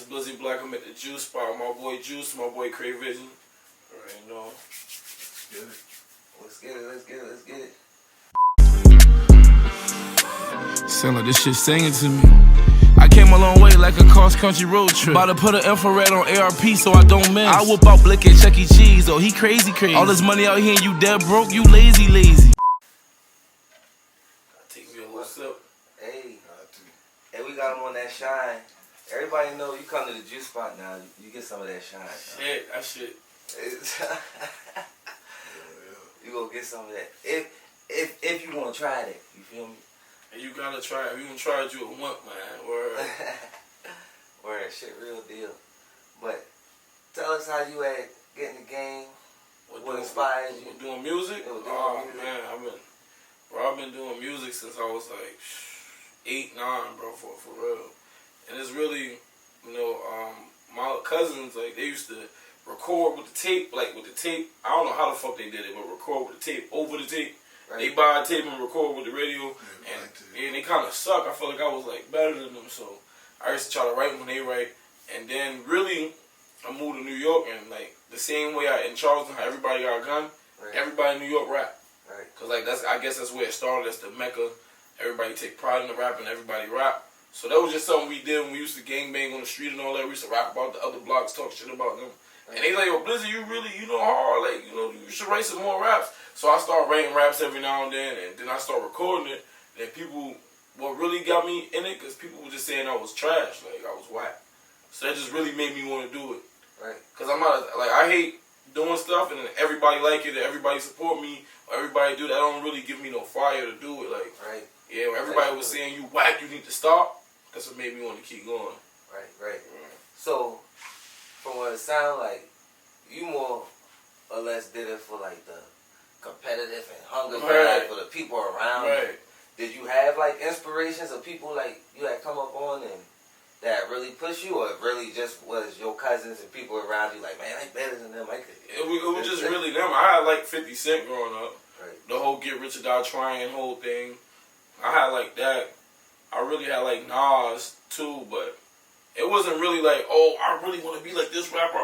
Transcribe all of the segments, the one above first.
Blizzy Black. I'm at the Juice Spot. My boy Juice, my boy Cray Vision. Alright, you know. Let's get it. Let's get it. Let's get it. Sound like this shit singing to me. I came a long way like a cross-country road trip. About to put an infrared on ARP so I don't miss. I whip out Blick at Chuck E. Cheese, oh he crazy. All this money out here and you dead broke, you lazy. Take me a little sip. Hey, we got him on that shine. Everybody know you come to the Juice Spot now, you get some of that shine. Shit, that shit. You gonna get some of that. If you wanna try that, you feel me? And you gotta try it. If you gonna try it, you a want, man. Word. Word, shit, real deal. But tell us how you at getting the game. What inspires you? Doing music? Man, I've been doing music since I was like 8, 9, bro, for real. And it's really, you know, my cousins, like, they used to record with the tape, I don't know how the fuck they did it, but record with the tape, over the tape. Right. They buy a tape and record with the radio, and they kind of suck. I felt like I was, like, better than them, so I used to try to write when they write. And then, really, I moved to New York, and, like, the same way in Charleston, how everybody got a gun, everybody in New York rap. Right. Because, like, I guess that's where it started. That's the Mecca. Everybody take pride in the rap, and everybody rap. So that was just something we did when we used to gangbang on the street and all that. We used to rap about the other blocks, talk shit about them. Right. And they like, yo, Blizzy, you know hard. Like, you know, you should write some more raps. So I started writing raps every now and then I started recording it. And people, what really got me in it, because people were just saying I was trash, like I was whack. So that just really made me want to do it. Right. Because I'm not, like, I hate doing stuff and then everybody like it and everybody support me or everybody do that. That don't really give me no fire to do it. Like, right. Yeah, when everybody was saying you whack, you need to stop. That's what made me want to keep going. Right. So, from what it sounds like, you more or less did it for like the competitive and hunger for the people around you. Did you have like inspirations of people like you had come up on and that really pushed you, or it really just was your cousins and people around you like, man, I better than them? It was just really them. I had like 50 Cent growing up. Right. The whole Get Rich or Die Trying whole thing. I had like that. I really had like Nas too, but it wasn't really like, oh, I really want to be like this rapper.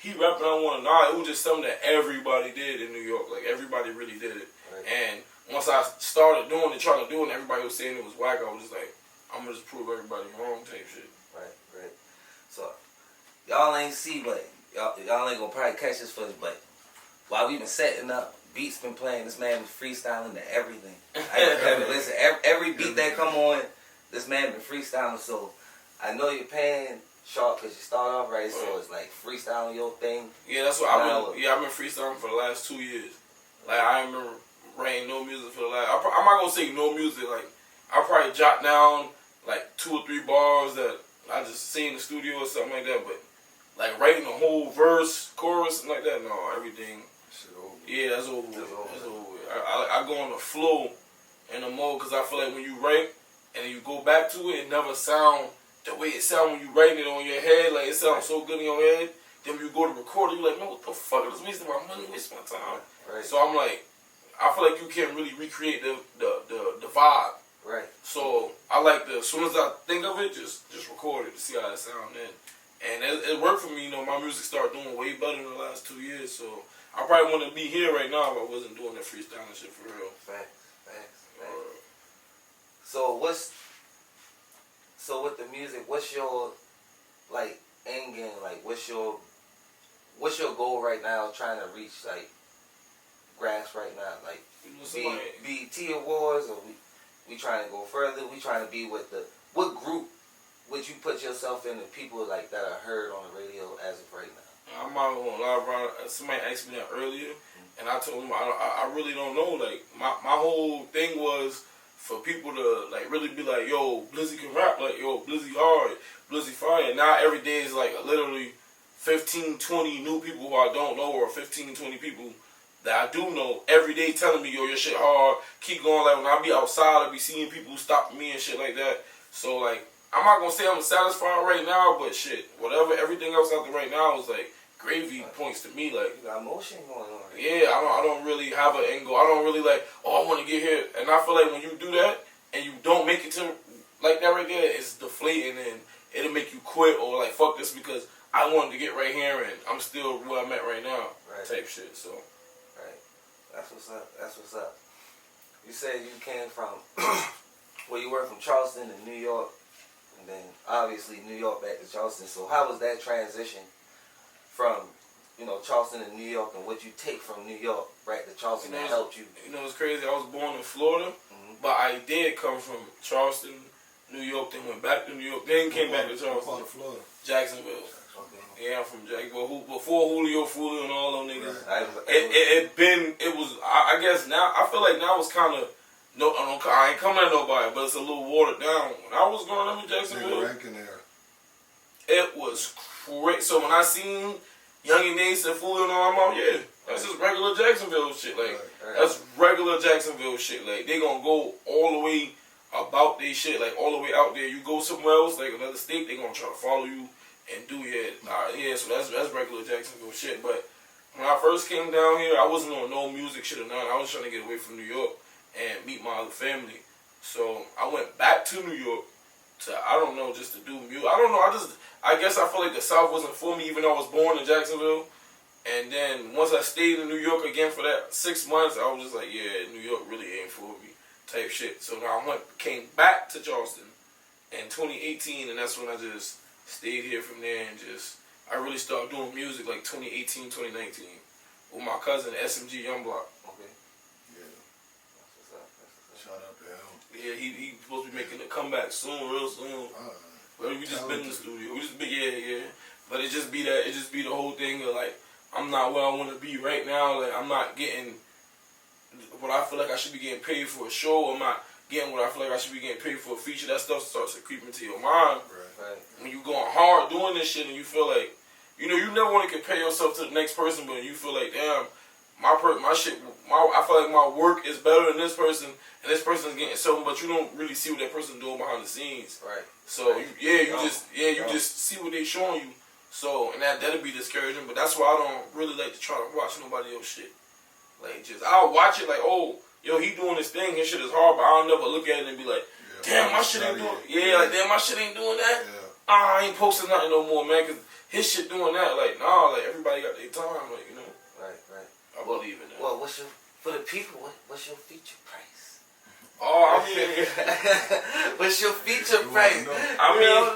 He rapping, I want to. Nah, it was just something that everybody did in New York. Like everybody really did it. Right. And once I started doing it, trying to do it, and everybody was saying it was whack, I was just like, I'm gonna just prove everybody wrong type shit. Right. So y'all ain't see, but y'all ain't gonna probably catch this footage, but while we been setting up, beats been playing. This man was freestyling to everything. Listen, every beat that come on, this man been freestyling. So I know you're paying sharp because you start off right. So it's like freestyling your thing. Yeah, that's what I've been freestyling for the last 2 years. Like I remember writing no music for the last. I'm not gonna say no music. Like I probably jot down like 2 or 3 bars that I just see in the studio or something like that. But like writing a whole verse, chorus, something like that. No, everything. Yeah, that's over. That's over. I go on the flow and the mode because I feel like when you write and you go back to it, it never sound the way it sound when you writing it on your head. Like it sounds so good in your head. Then when you go to record it, you're like, man, what the fuck is wasting my money, wasting my time? Right. So I'm like, I feel like you can't really recreate the vibe. Right. So I like as soon as I think of it, just record it to see how it sound then. And it worked for me. You know, my music started doing way better in the last 2 years. So I probably wouldn't be here right now if I wasn't doing that freestyling shit for real. Facts. So with the music, what's your like end game? Like what's your goal right now? Trying to reach like grasp right now, like BET Awards, or we trying to go further? We trying to be with what group would you put yourself in? The people like that are heard on the radio as of right now. I'm not gonna lie, bro. Somebody asked me that earlier, and I told them I really don't know. Like my whole thing was for people to like really be like, yo, Blizzy can rap, like yo, Blizzy hard, Blizzy fire. Now every day is like literally 15, 20 new people who I don't know, or 15, 20 people that I do know every day telling me, yo, your shit hard, keep going. Like when I be outside, I be seeing people stopping me and shit like that. So like, I'm not gonna say I'm satisfied right now, but shit, whatever, everything else out there right now is like gravy points to me. Like, you got motion going on. Yeah, I don't really have an angle. I don't really like, oh, I want to get here. And I feel like when you do that and you don't make it to like that right there, it's deflating and it'll make you quit or like fuck this because I wanted to get right here and I'm still where I'm at right now. Right. Type shit. So. Right. That's what's up. That's what's up. You said you came from, well, you were from Charleston to New York, and then obviously New York back to Charleston. So how was that transition from, you know, Charleston to New York, and what you take from New York right to Charleston that helped you? You know, it's crazy. I was born in Florida, but I did come from Charleston, New York, then went back to New York, then came back to Charleston. What part of Florida? Jacksonville. Okay. Yeah, I'm from Jacksonville. Before Julio and all them niggas. Right. I guess now, I feel like now it's kind of, no, I ain't coming at nobody, but it's a little watered down. When I was growing up in Jacksonville, it was great. So when I seen Young and Ace and Julio and all, I'm out, yeah, that's just regular Jacksonville shit. Like, that's regular Jacksonville shit. Like, they gonna go all the way about their shit, like all the way out there. You go somewhere else, like another state, they gonna try to follow you and do so that's regular Jacksonville shit. But when I first came down here, I wasn't on no music shit or nothing. I was trying to get away from New York and meet my other family. So I went back to New York to, I don't know, just to do music. I don't know, I guess I feel like the South wasn't for me even though I was born in Jacksonville. And then once I stayed in New York again for that 6 months, I was just like, yeah, New York really ain't for me type shit. So now I came back to Charleston in 2018, and that's when I just stayed here from there and I really started doing music like 2018, 2019 with my cousin SMG Youngblock. Okay. Yeah. That's what's up. Shout out to him. Yeah, he supposed to be making a comeback soon, real soon. But we just been in the studio. We just been, yeah. But it just be the whole thing of like, I'm not where I want to be right now. Like, I'm not getting what I feel like I should be getting paid for a show. I'm not getting what I feel like I should be getting paid for a feature. That stuff starts to creep into your mind. Right. When you going hard doing this shit and you feel like, you know, you never want to compare yourself to the next person, but you feel like, damn, I feel like my work is better than this person, and this person's getting something, but you don't really see what that person's doing behind the scenes. Right. So you just see what they showing you. So, and that'll be discouraging, but that's why I don't really like to try to watch nobody else shit. Like, I'll watch it like, oh, yo, he doing this thing, his shit is hard, but I'll never look at it and be like, damn, my shit ain't doing, damn, my shit ain't doing that. Yeah. I ain't posting nothing no more, man, because his shit doing that. Like, nah, like, everybody got their time, like, you know. Right. I believe in that. Well, for the people, what's your feature price? Oh, I mean, what's your feature price?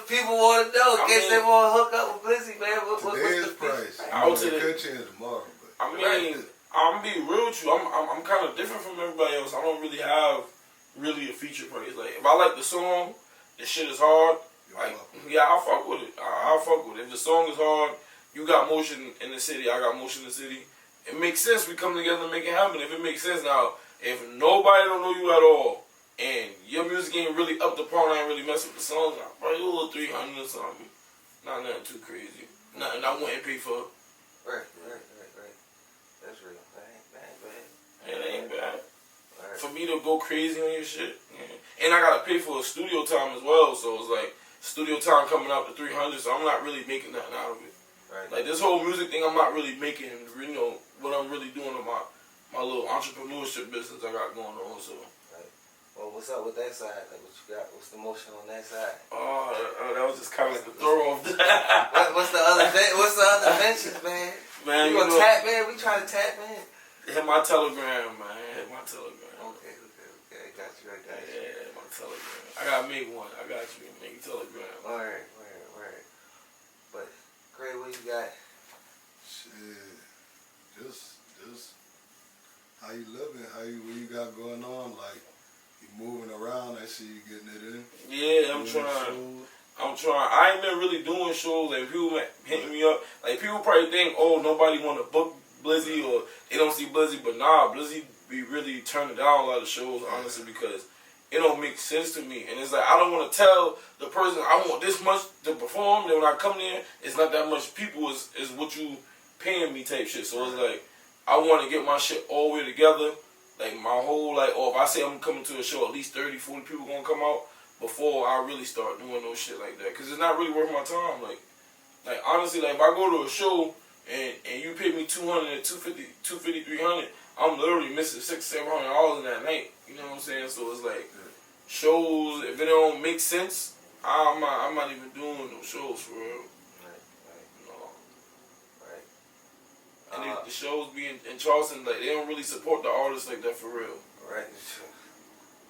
People want to know in case they want to hook up with Blizzy, man. What's the price? It could change tomorrow, but I mean, I'm gonna be real with you. I'm kind of different from everybody else. I don't really have a feature price. Like, if I like the song, the shit is hard. Like, yeah, I'll fuck with it. I'll fuck with it. If the song is hard, you got motion in the city, I got motion in the city. It makes sense. We come together and make it happen. If it makes sense now, if nobody don't know you at all, and your music ain't really up to par, I ain't really mess with the songs, I'll probably do a little 300 or something. Not nothing too crazy. Nothing I wouldn't pay for. Right. That's real. That ain't bad. It ain't bad. Right. For me to go crazy on your shit. Yeah. And I gotta pay for a studio time as well, so it's like studio time coming out to 300, so I'm not really making nothing out of it. Right. Like, this whole music thing, I'm not really making, you know, what I'm really doing in my little entrepreneurship business I got going on, so. Right. Well, what's up with that side? Like, what you got? What's the motion on that side? Oh, that was just kind of like the throw off. What's the other ventures, man? Man, you gonna tap in? We trying to tap in. Hit my Telegram, man. Hit my Telegram. Okay. Got you. Yeah, my Telegram. I gotta make one. I got you. Make a Telegram. Word. But, Gray, what you got? shit, just how you living, what you got going on, like you moving around. I see you getting it in. Yeah, I'm trying. I ain't been really doing shows. Like, people hitting me up. Like, people probably think, oh, nobody want to book Blizzy or they don't see Blizzy. But nah, Blizzy be really turning down a lot of shows, honestly, because it don't make sense to me. And it's like, I don't want to tell the person I want this much to perform. Then when I come there, it's not that much people is what you paying me type shit. So it's like, I want to get my shit all the way together. Like, my whole, like, or if I say I'm coming to a show, at least 30, 40 people going to come out before I really start doing no shit like that. Because it's not really worth my time. Like honestly, like, if I go to a show and you pay me $200, $250, $300, I'm literally missing $600, $700 in that night. You know what I'm saying? So it's like, shows, if it don't make sense I'm not even doing no shows for real. Right. No. Right. And the shows be in Charleston, like, they don't really support the artists like that for real. Right.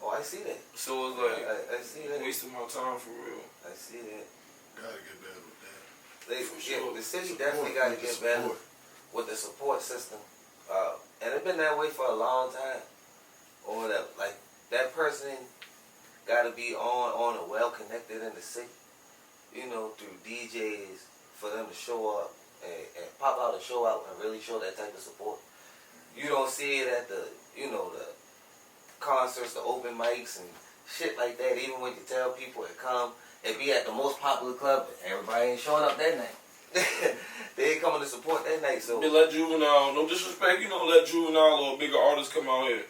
Oh, I see that. So it's like, I see that. wasting my time for real. I see that. Gotta get better with that. The city definitely got to get better with the support system. And it's been that way for a long time. Or that person got to be on a well connected in the city. You know, through DJs for them to show up and pop out and show out and really show that type of support. You don't see it at the concerts, the open mics and shit like that. Even when you tell people to come and be at the most popular club, everybody ain't showing up that night. They ain't coming to support that night. So they let Juvenile, no disrespect, let Juvenile or bigger artists come out here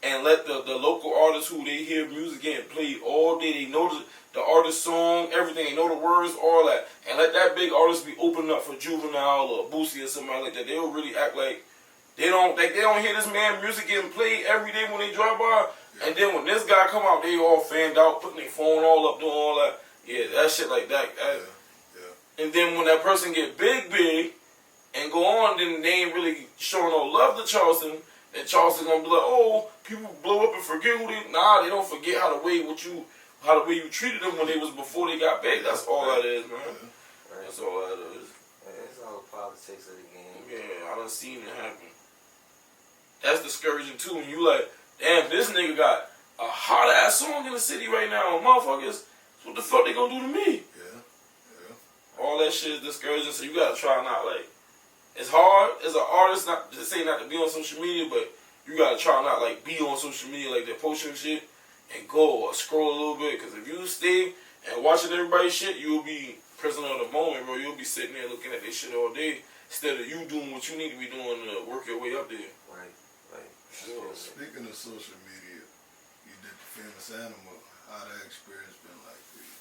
and let the local artists who they hear music getting played all day, they know the artist song, everything, they know the words, all that, and let that big artist be opening up for Juvenile or Boosie or somebody like that. They'll really act like they don't hear this man music getting played every day when they drive by. Yeah. And then when this guy come out, they all fanned out, putting their phone all up, doing all that. Yeah, that shit like that. And then when that person get big and go on, then they ain't really showing no love to Charleston. Then Charleston gonna be like, oh, people blow up and forget who they. Nah, they don't forget how the way you treated them when they was before they got big. That's all that is, man. Right. That's all that is. It's all the politics of the game. Yeah, I done seen it happen. That's discouraging too. When you like, damn, this nigga got a hot ass song in the city right now, motherfuckers. What the fuck they gonna do to me? All that shit is discouraging, so you gotta try not, like, it's hard as an artist not to say not to be on social media, but you gotta try not, like, be on social media like that, posting shit, and go or scroll a little bit, because if you stay and watching everybody's shit, you'll be prisoner of the moment, bro. You'll be sitting there looking at this shit all day, instead of you doing what you need to be doing to work your way up there. Right. Sure. Speaking of social media, you did the Famous Animal. How that experience been like for you?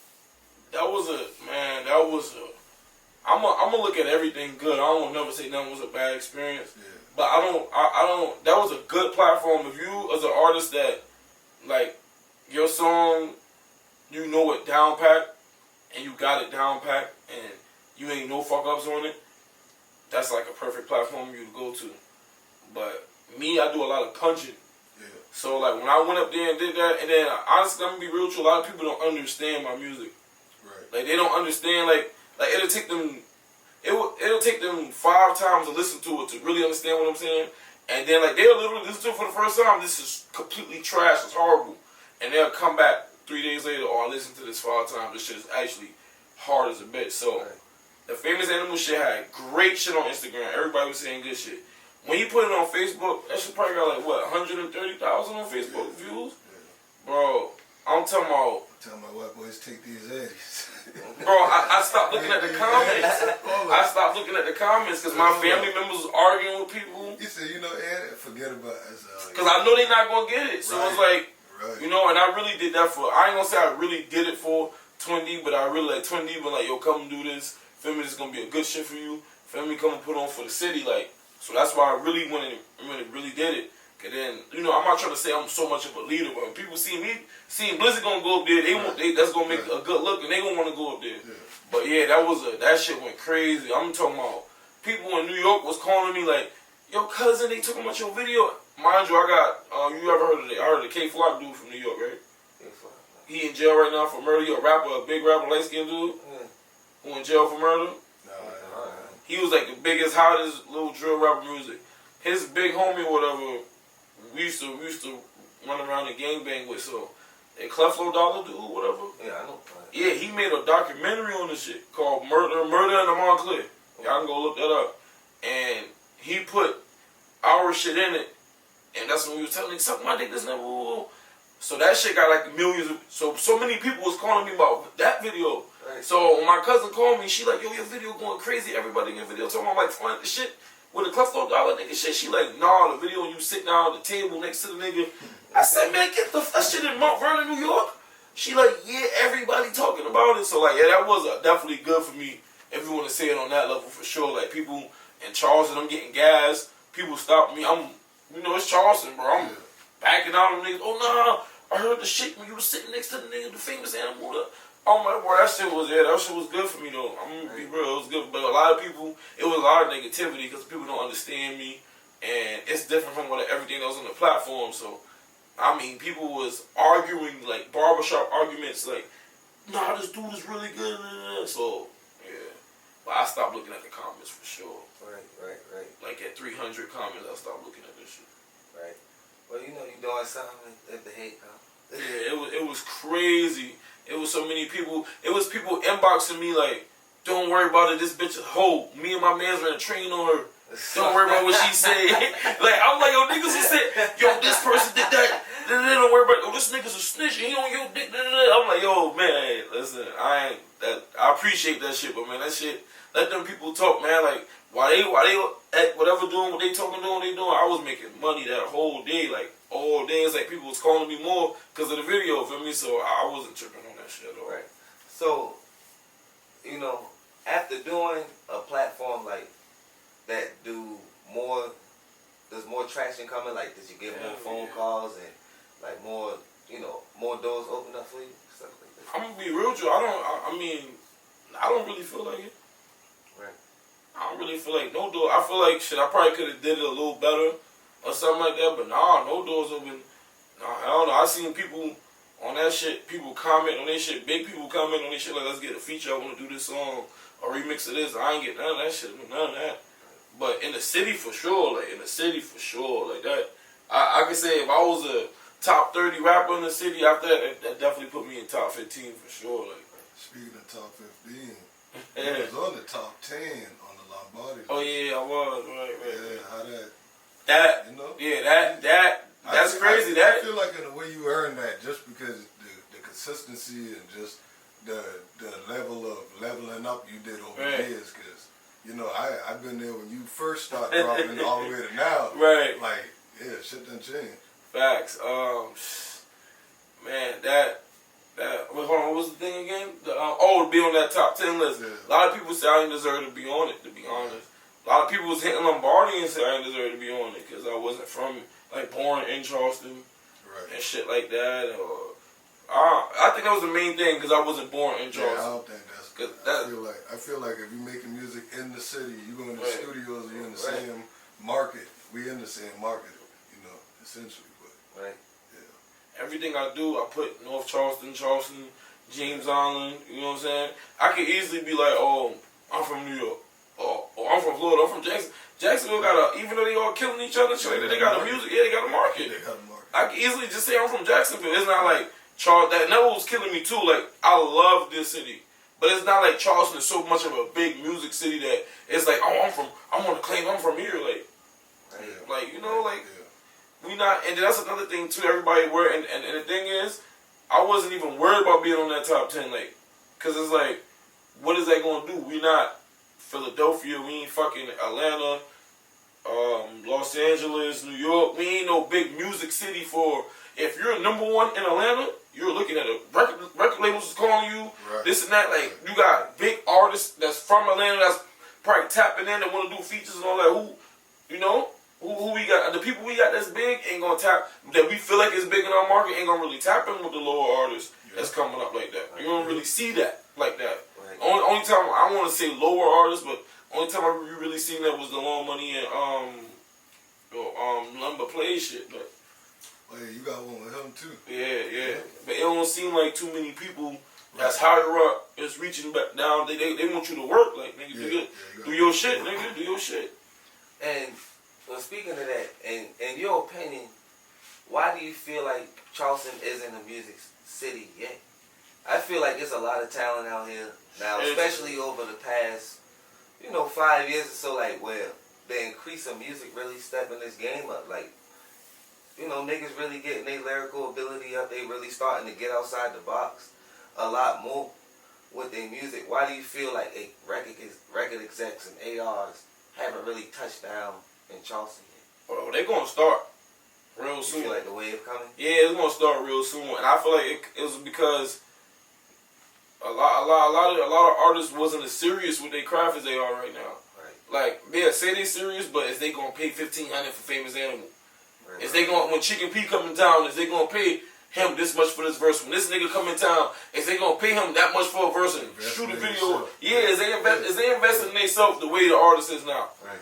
I'm gonna look at everything good. I don't never say nothing was a bad experience. Yeah. But I don't, that was a good platform. If you, as an artist that, like, your song, you know it down pat, and you got it down pat, and you ain't no fuck ups on it, that's like a perfect platform for you to go to. But me, I do a lot of punching. Yeah. So, like, when I went up there and did that, and then, honestly, I'm gonna be real with you, a lot of people don't understand my music. Right. Like, they don't understand, like it'll take them 5 times to listen to it to really understand what I'm saying. And then, like, they'll literally listen to it for the first time, this is completely trash, it's horrible. And they'll come back 3 days later, I listened to this 5 times, this shit is actually hard as a bitch. So, the Famous Animal shit had great shit on Instagram, everybody was saying good shit. When you put it on Facebook, that shit probably got, like, what, 130,000 on Facebook views? Yeah. Bro, I'm talking about... Tell my white boys take these Addies. Bro, I stopped looking at the comments. I stopped looking at the comments because my family members was arguing with people. You said, Ed, forget about it. Because I know they're not going to get it. So it's like, and I really did that for, I ain't going to say I really did it for Twin D, but I really like Twin D, but like, yo, come and do this. Feel me, this is going to be a good shit for you. Feel me, come and put on for the city. Like, so that's why I really really did it. Cause then, I'm not trying to say I'm so much of a leader, but when people see me, seeing Blizzy gonna go up there, that's gonna make a good look, and they gonna want to go up there. Yeah. But yeah, that shit went crazy. I'm talking about people in New York was calling me like, yo, cousin, they talking about your video. Mind you, I got, you ever heard of it? I heard of the K-Flock dude from New York, right? K-Flock. He in jail right now for murder. He a rapper, a big rapper, light-skinned dude, who in jail for murder. He was like the biggest, hottest little drill rapper music. His big homie or whatever, we used to run around and gangbang with, so a Cleflo Dollar dude, whatever. Yeah, I know. Yeah, he made a documentary on this shit called Murder in the Montclair. Y'all can go look that up. And he put our shit in it, and that's when we was telling him, suck my dick, this never. So that shit got like millions of, so many people was calling me about that video. Right. So when my cousin called me, she like, yo, your video going crazy, everybody in your video talking about like fun the shit. With the Cleflo Dollar nigga shit, she like, nah, the video when you sit down at the table next to the nigga. I said, man, get that shit in Mount Vernon, New York. She like, yeah, everybody talking about it. So like, yeah, that was definitely good for me, if you want to say it on that level for sure. Like, people in Charleston, I'm getting gas. People stop me. It's Charleston, bro. I'm backing out on niggas. Oh, nah, I heard the shit when you was sitting next to the nigga, the Famous Animal. Oh my boy, that shit was good for me though. I'm gonna be real, it was good. But a lot of people, it was a lot of negativity because people don't understand me, and it's different from everything that was on the platform. So, I mean, people was arguing like barbershop arguments, like, nah, this dude is really good. So, yeah. But I stopped looking at the comments for sure. Right. Like at 300 comments, I stopped looking at this shit. Right. Well, you know you're doing something if the hate comes. Yeah, it was crazy. It was so many people. It was people inboxing me like, "Don't worry about it. This bitch is hoe. Me and my man's gonna train on her. Don't worry about what she said." Like I'm like, yo, niggas who said, "Yo, this person did that." Don't worry about it. Oh, this nigga's a snitch. He on your dick. I'm like, yo, man, listen, I appreciate that shit, but man, that shit. Let them people talk, man. Like while they at whatever doing what they talking doing, they doing. I was making money that whole day, like all day. It's like people was calling me more because of the video, for me. So I wasn't tripping on that shit at all. Right. So, you know, after doing a platform like that, there's more traction coming. Like, did you get more phone calls and like more, you know, more doors open up for you, stuff like that? I'm gonna be real with you. I mean, I don't really feel like it. Right. I don't really feel like no door. I feel like shit. I probably could have did it a little better or something like that. But nah, no doors open. Nah, I don't know. I seen people on that shit. People comment on that shit. Big people comment on that shit. Like, let's get a feature. I want to do this song or remix of this. I ain't get none of that shit. None of that. But in the city for sure. Like in the city for sure. Like that. I could say if I was a top 30 rapper in the city after that definitely put me in top 15 for sure. Like. Speaking of top 15. It was on the top 10 on the Lombardi. Oh yeah, I was right. Yeah, how that you know? Yeah, that's crazy. I feel like in a way you earned that just because the consistency and just the level of leveling up you did over the years. Because you know I've been there when you first started dropping all the way to now. Right. Like shit done changed. Facts. Man, that. Wait, hold on. What was the thing again? To be on that top 10 list. Yeah. A lot of people say I didn't deserve to be on it. To be honest, a lot of people was hitting Lombardi and said I didn't deserve to be on it because I wasn't from born in Charleston and shit like that. Or I think that was the main thing because I wasn't born in Charleston. Yeah, I don't think that's good. I feel like if you're making music in the city, you go in the studios, you're in the same market. We in the same market, you know, essentially. But right. Everything I do, I put North Charleston, James Island, you know what I'm saying? I could easily be like, oh, I'm from New York. Or I'm from Florida, I'm from Jackson. Jacksonville even though they all killing each other, they got a music, they got a market. I could easily just say I'm from Jacksonville. It's not like that never was killing me too. Like, I love this city. But it's not like Charleston is so much of a big music city that it's like, oh, I'm gonna claim I'm from here. Like, you know, like, we not, and that's another thing too. Everybody and the thing is, I wasn't even worried about being on that top 10, like, cause it's like, what is that gonna do? We not Philadelphia, we ain't fucking Atlanta, Los Angeles, New York. We ain't no big music city for. If you're number one in Atlanta, you're looking at a record labels is calling you this and that. Like, you got big artists that's from Atlanta that's probably tapping in that want to do features and all that. Who, you know? Who we got? The people we got that's big ain't gonna tap, that we feel like is big in our market, ain't gonna really tap in with the lower artists that's coming up like that. You don't really see that like that. Right. Only time I want to say lower artists, but only time I really seen that was the Long Money and Lumber Play shit. But you got one with him too. Yeah. But it don't seem like too many people that's higher up is reaching back down. They want you to work, like, nigga, do your shit, nigga, do your shit. And well, speaking of that, in your opinion, why do you feel like Charleston isn't a music city yet? I feel like there's a lot of talent out here now, especially over the past, 5 years or so, like, where the increase of music really stepping this game up. Like, niggas really getting their lyrical ability up. They really starting to get outside the box a lot more with their music. Why do you feel like record execs and ARs haven't really touched down in Charleston yet? Well, they're gonna start real soon. You feel like the wave coming? Yeah, it's gonna start real soon, and I feel like it was because a lot of artists wasn't as serious with their craft as they are right now. Right. Like, say they serious, but is they gonna pay $1,500 for Famous Animal? Right. Is they going when Chicken P coming down? Is they gonna pay him this much for this verse. When this nigga come in town, is they gonna pay him that much for a verse and shoot a video? Yeah, is they investing in themselves the way the artist is now? Right.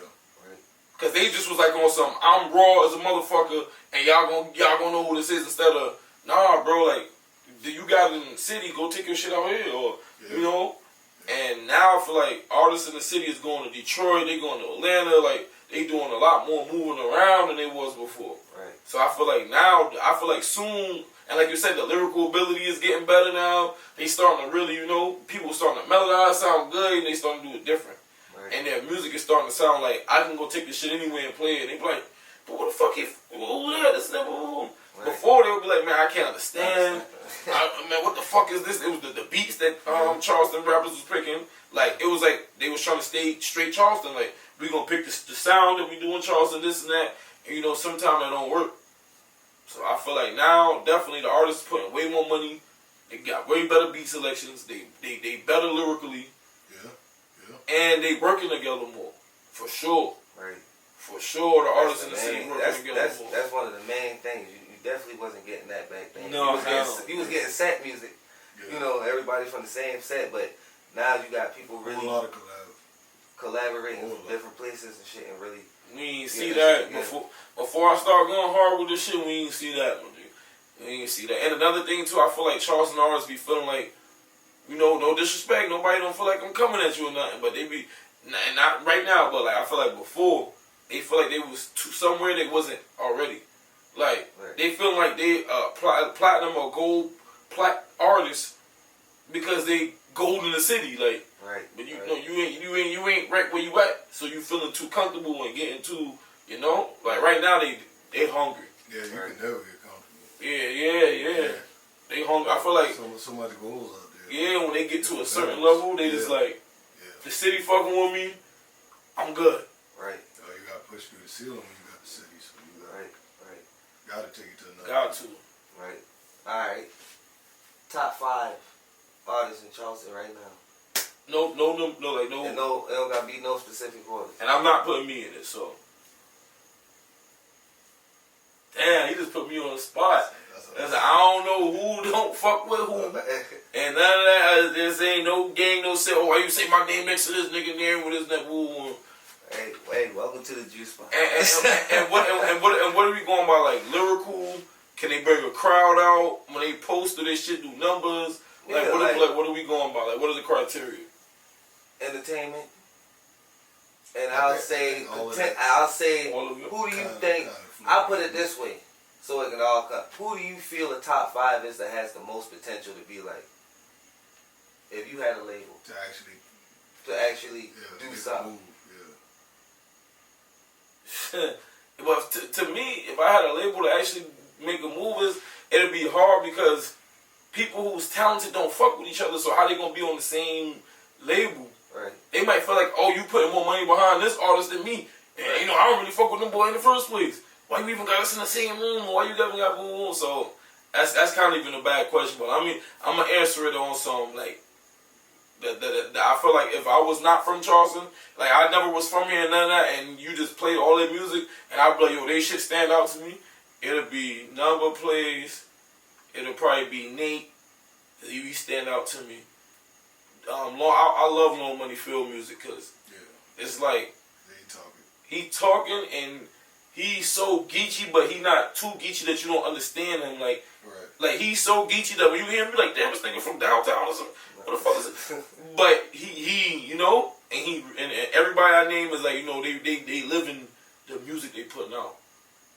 Cause they just was like on some I'm raw as a motherfucker and y'all gonna know who this is instead of nah, bro, like you got it in the city, go take your shit out here or you know. And now I feel like artists in the city is going to Detroit, they going to Atlanta, like they doing a lot more moving around than they was before. Right. So I feel like now, soon, and like you said, the lyrical ability is getting better now. They starting to really, you know, people starting to melodize, sound good, and they starting to do it different. Right. And their music is starting to sound like I can go take this shit anywhere and play it. And they be like, but what the fuck, who that? This never who. Right. Before they would be like, man, I can't understand. Man, what the fuck is this? It was the beats that Charleston rappers was picking. Like, it was like they was trying to stay straight Charleston. Like, we gonna pick the sound that we do in Charleston, this and that. And, you know, sometimes that don't work. So I feel like now, definitely the artists putting way more money. They got way better beat selections. They better lyrically. And they working together more. For sure. Right. For sure, the artists in the city working together more. That's one of the main things. You definitely wasn't getting that back then. No, you was getting set music. Yeah. You know, everybody from the same set, but now you got people really a lot of collaborating from different places and shit, and really. We ain't see that before I start going hard with this shit. We ain't see that, we ain't see that. And another thing too, I feel like Charleston artists be feeling like, you know, no disrespect, nobody don't feel like I'm coming at you or nothing, but they be not right now, but like I feel like before they feel like they was somewhere they wasn't already. Like they feel like they platinum or gold plat artists because they gold in the city, like. Right. But you know you ain't right where you at, so you feeling too comfortable and getting too, you know, like right now they hungry. Yeah, you can never get comfortable. Yeah. They hungry. I feel like so much goals out there. Yeah, when they get to a certain level, they just like the city fucking with me, I'm good. Right. Oh, you got to push through the ceiling when you got the city, so you got got to take it to another. Got to. Right. All right. Top 5 artists in Charleston right now. No. And it don't gotta be no specific order. And I'm not putting me in it, so. Damn, he just put me on the spot. That's like, I don't know who don't fuck with who. And none of that, this ain't no gang, no say, oh, why you say my name next to this nigga name with this that woo. Hey, welcome to the juice spot. And what are we going by? Like lyrical? Can they bring a crowd out when they post? Do they shit do numbers? Like what are we going by? Like what are the criteria? Entertainment. And I'll say, who do you think? I'll put it this way, so it can all come. Who do you feel the top 5 is that has the most potential to be like? If you had a label to actually do something. Move, But to me, if I had a label to actually make a move, it'd be hard because people who's talented don't fuck with each other. So how they gonna be on the same label? Right. They might feel like, oh, you putting more money behind this artist than me, and you know I don't really fuck with them boy in the first place. Why you even got us in the same room? Why you even got boom? So that's kind of even a bad question. But I mean, I'm gonna answer it on some like. I feel like if I was not from Charleston, like I never was from here and none of that, and you just played all their music, and I'd be like, yo, they shit stand out to me. It'll be Number Plays. It'll probably be Nate. He stand out to me. I love Low Money Field music because it's like he talking and he's so geeky, but he not too geeky that you don't understand him. Like he's so geeky that when you hear him, be like, damn, this nigga from downtown or something. What the fuck is it? But he, you know, and everybody I name is like, you know, they live in the music they putting out.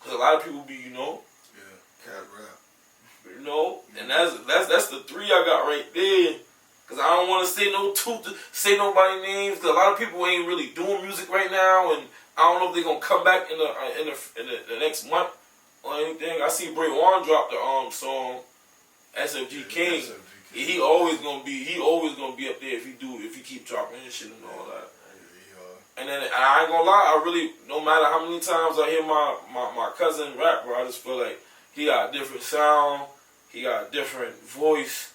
Cause a lot of people be, you know, cat rap, you know, and that's the 3 I got right there. Cause I don't want to say nobody names. Cause a lot of people ain't really doing music right now, and I don't know if they're gonna come back in the next month or anything. I see Bray Warren drop the song SFG King. He always gonna be up there if he keep dropping his shit and all that. And then I ain't gonna lie, I really, no matter how many times I hear my cousin rap, bro, I just feel like he got a different sound, he got a different voice,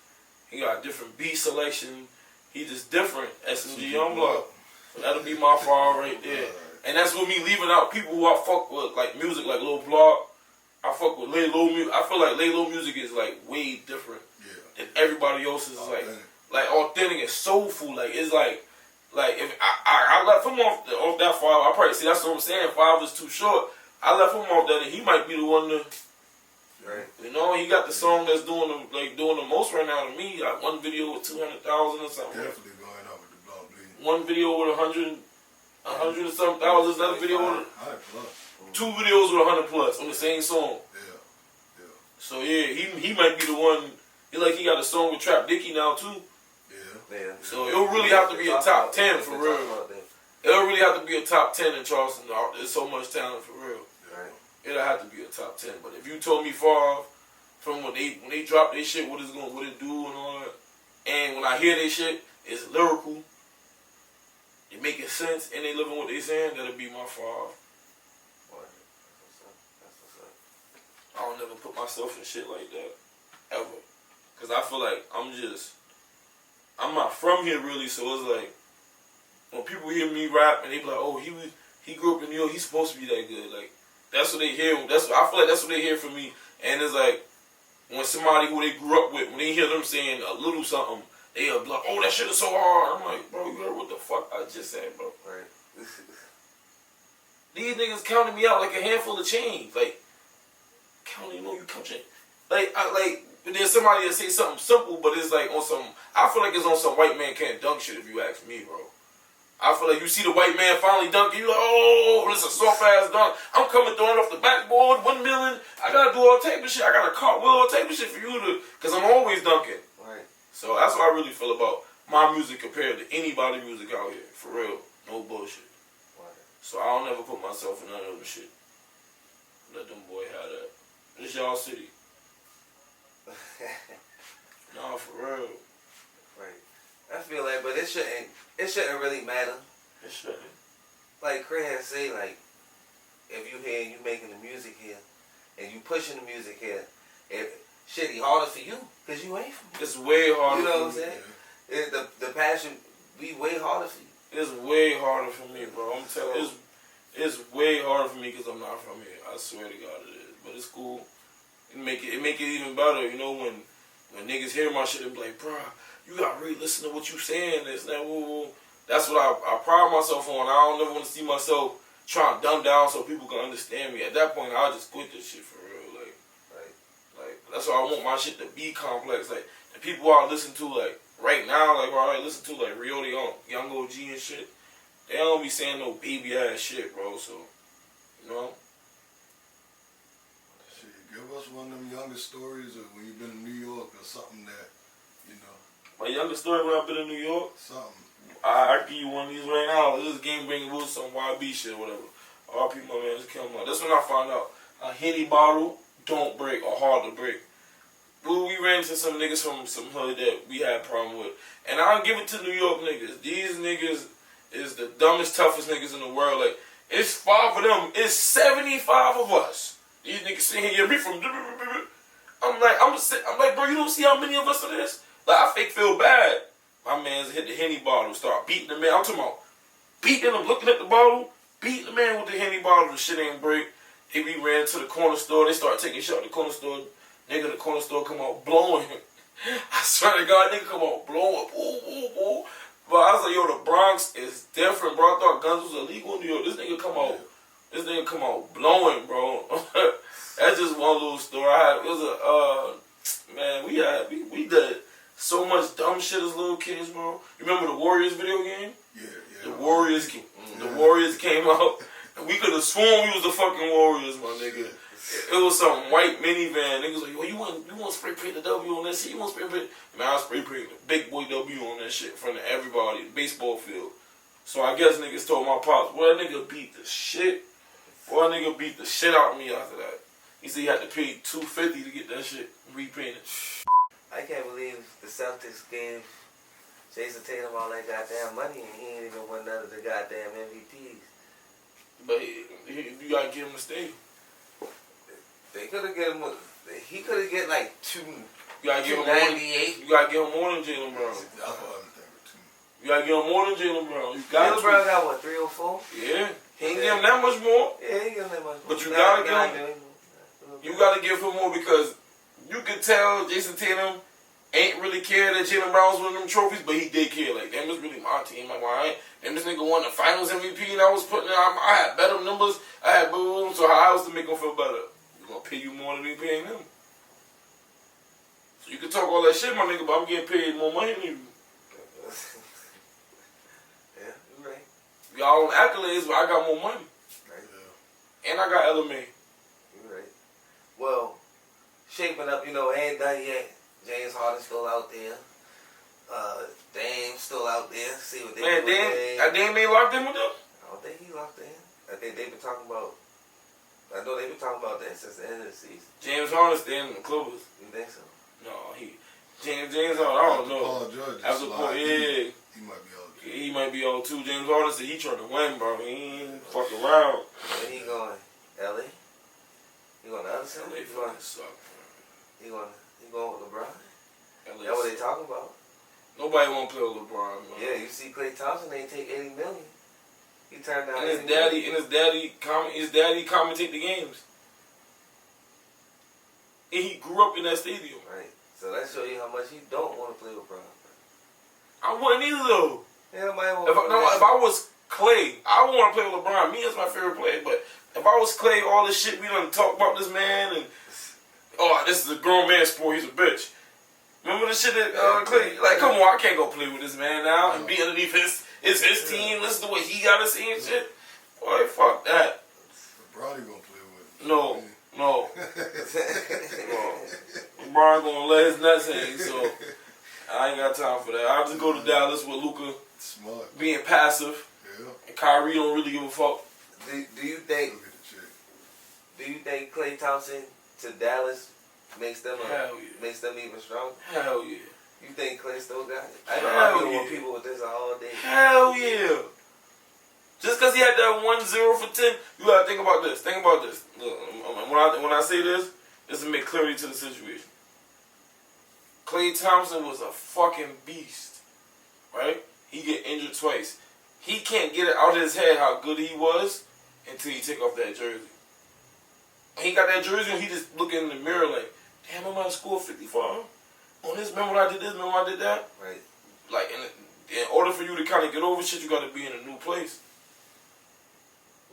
he got a different beat selection. He just different. SMG Youngblood. So that'll be my far right there. And that's with me leaving out people who I fuck with, like music, like Lil Block. I fuck with Lay Low music. I feel like Lay Low music is like way different than everybody else's. Like authentic and soulful. Like it's like if I left him off that 5, I probably see that's what I'm saying. 5 is too short. I left him off that, and he might be the one to. Right. You know, he got the song that's doing the most right now to me. Like one video with 200,000 or something. Definitely going up with the Blood Bleed. One video with 100 and some thousand. Another video with 2 videos with 100 plus on the same song. Yeah. So yeah, he might be the one. He got a song with Trap Dicky now too. Yeah. So it'll really have to be a top 10 for real. It'll really have to be a top 10 in Charleston. There's so much talent for real. Right. It'll have to be a top 10. But if you told me far off from when they drop their shit, what it do and all that, and when I hear their shit, it's lyrical, it making sense, and they living what they saying, that'll be my far off. That's what's up. I don't never put myself in shit like that ever, cause I feel like I'm not from here really, so it's like when people hear me rap and they be like, oh, he grew up in New York, he's supposed to be that good. Like that's what they hear. I feel like that's what they hear from me. And it's like when somebody who they grew up with, when they hear them saying a little something, they'll be like, oh, that shit is so hard. I'm like, bro, you heard what the fuck I just said, bro? Right. These niggas counted me out like a handful of change. Like counting, you count change. There's somebody that say something simple, but it's like on some. I feel like it's on some white man can't dunk shit. If you ask me, bro, I feel like you see the white man finally dunking, you like, oh, this is a soft ass dunk. I'm coming throwing off the backboard, 1 million. I gotta do all type of shit. I gotta cartwheel all type of shit for you to, cause I'm always dunking. Right. So that's what I really feel about my music compared to anybody music out here. For real, no bullshit. Right. So I don't ever put myself in none of them shit. Let them boy have that. It's y'all city. No, for real. Right. I feel like, but it shouldn't really matter. It shouldn't. Like Craig had say, like, if you here and you making the music here, and you pushing the music here, shitty harder for you, because you ain't from here. It's way harder. You know what I'm for me. saying? The passion be way harder for you. It's way harder for me, bro. I'm telling you, it's way harder for me because I'm not from here. I swear to God it is. But it's cool. It make it even better, you know, when niggas hear my shit and be like, bro, you gotta really listen to what you saying, this, that, woo, woo. That's what I pride myself on. I don't ever want to see myself trying to dumb down so people can understand me. At that point, I'll just quit this shit for real. Like that's why I want my shit to be complex. Like, the people I listen to, like, right now, like, where I listen to, like, Rio de Young OG and shit, they don't be saying no baby ass shit, bro, so, you know? Shit, give us one of them younger stories of when you've been in New York or something that, you know. My youngest story when I've been in New York? Something. I give you one of these right now. This is Game Bang Rules, some YB shit or whatever. RP my man just came out. That's when I found out a Henny bottle don't break or hard to break. We ran into some niggas from some hood that we had a problem with. And I don't give it to New York niggas. These niggas is the dumbest, toughest niggas in the world. Like, it's 5 of them. It's 75 of us. These niggas sitting here, we from... I'm like, bro, you don't see how many of us are this? Like, I fake feel bad. My man's hit the Henny bottle, start beating the man. I'm talking about beating him, looking at the bottle, beating the man with the Henny bottle. The shit ain't break. Then we ran to the corner store. They start taking shit at the corner store. Nigga, the corner store come out blowing him. I swear to God, nigga come out blowing. Ooh, ooh, ooh. But I was like, yo, the Bronx is different, bro. I thought guns was illegal in New York. This nigga come out blowing, bro. That's just one little story. We did so much dumb shit as little kids, bro. You remember the Warriors video game? Yeah. The Warriors came out, and we could have sworn we was the fucking Warriors, my nigga. It was some white minivan. Niggas like, yo, you want to spray paint the W on that shit? You want to spray paint? Man, I spray paint the big boy W on that shit in front of everybody, the baseball field. So I guess niggas told my pops, boy, that nigga beat the shit. Boy, that nigga beat the shit out of me after that. He said he had to pay $250 to get that shit repainted. I can't believe the Celtics gave Jason Tatum all that goddamn money and he ain't even won none of the goddamn MVPs. But you gotta give him a stay. They could have given him. He could have get like two. You gotta give him more. You gotta give him more than Jaylen Brown. You gotta give him more than Jaylen Brown. Jaylen Brown got what, 3 or 4? Yeah. He ain't give him that much more. Yeah, he ain't give him that much more. But you gotta give him. You got to give him more because you could tell Jason Tatum ain't really care that Jaylen Brown's winning them trophies, but he did care. Like, damn, this really my team. Like, why ain't? Damn, this nigga won the Finals MVP, and I was putting I had better numbers. I had boom. So how else to make him feel better? We're gonna pay you more than we paying him. So you can talk all that shit, my nigga, but I'm getting paid more money than you. Yeah, you're right. Y'all on accolades, but I got more money. Right. Yeah. And I got LMA. You're right. Well, shaping up, ain't done yet. James Harden still out there. Dame still out there. See what they Man, doing. Dame ain't locked in with them? I don't think he locked in. I think they've been talking about. I know they've been talking about that since the end of the season. James Harden staying in the Clippers. You think so? No, James Harden, I don't know. Paul George After Paul, yeah. He might be out there. He might be on too. James Harden said he trying to win, bro. He ain't fucking around. Where he going? LA? He going to other side? LA fucking suck, He going with LeBron? LA That's what they suck. talking about. Nobody want to play with LeBron, man. Yeah, you see Klay Thompson, they take $80 million. He turned down. And his daddy commentate the games. And he grew up in that stadium. Right. So that show you how much he don't want to play with LeBron. I wouldn't either though. Yeah, nobody want If I was Clay, I would want to play with LeBron. Me is my favorite player, but if I was Clay, all this shit we done talk about this man and this is a grown man sport. He's a bitch. Remember the shit that Clay? Like, come on, I can't go play with this man now and be underneath his team. Listen to what he got to say and shit. Boy, fuck that. LeBron gonna play with him. No. LeBron gonna let his nuts hang, so I ain't got time for that. I'll just go to Dallas with Luka Smart. being passive. Yeah. And Kyrie don't really give a fuck. Do you think? Look at the chick. Do you think Klay Thompson to Dallas makes them even stronger? Hell yeah. You think Klay still got it? I know Hell I've been yeah. with people with this all day. Hell yeah. Just because he had that 1-0 for 10, you gotta think about this. Think about this. Look, when I say this will make clarity to the situation. Klay Thompson was a fucking beast, right? He get injured twice. He can't get it out of his head how good he was until he take off that jersey. When he got that jersey and he just looking in the mirror like, damn, I might have scored 55 on this. Remember when I did this? Remember when I did that? Right. Like, in order for you to kind of get over shit, you got to be in a new place.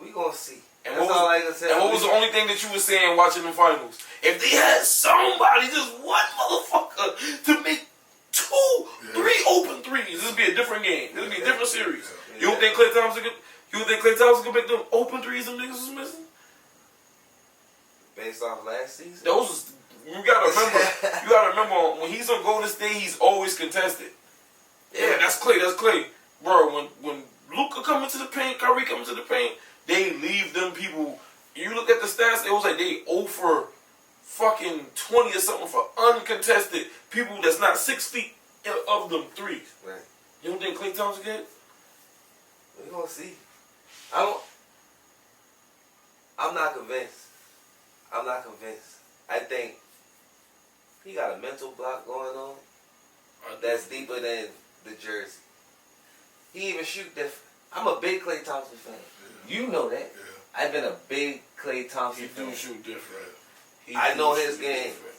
We gonna see. And That's all I can say. And what was the only thing that you were saying watching the finals? If they had somebody, just one motherfucker, to make 3 open threes, this would be a different game. This would be a different series. Yeah. You don't think Klay Thompson could make them open threes them niggas was missing? Based off last season? Those was, you gotta remember when he's on Golden State, he's always contested. Yeah, that's Klay. Bro, when Luka come into the paint, Kyrie come into the paint, they leave them people. You look at the stats, it was like they 0 for fucking 20 or something for uncontested people that's not 6 feet of them threes. Right. You don't think Klay Thompson get it? We gonna see. I'm not convinced. I think he got a mental block going on that's deeper than the jersey. He even shoot different. I'm a big Klay Thompson fan. Yeah. You know that. Yeah. I've been a big Klay Thompson fan. He do shoot different. I know his game. Different.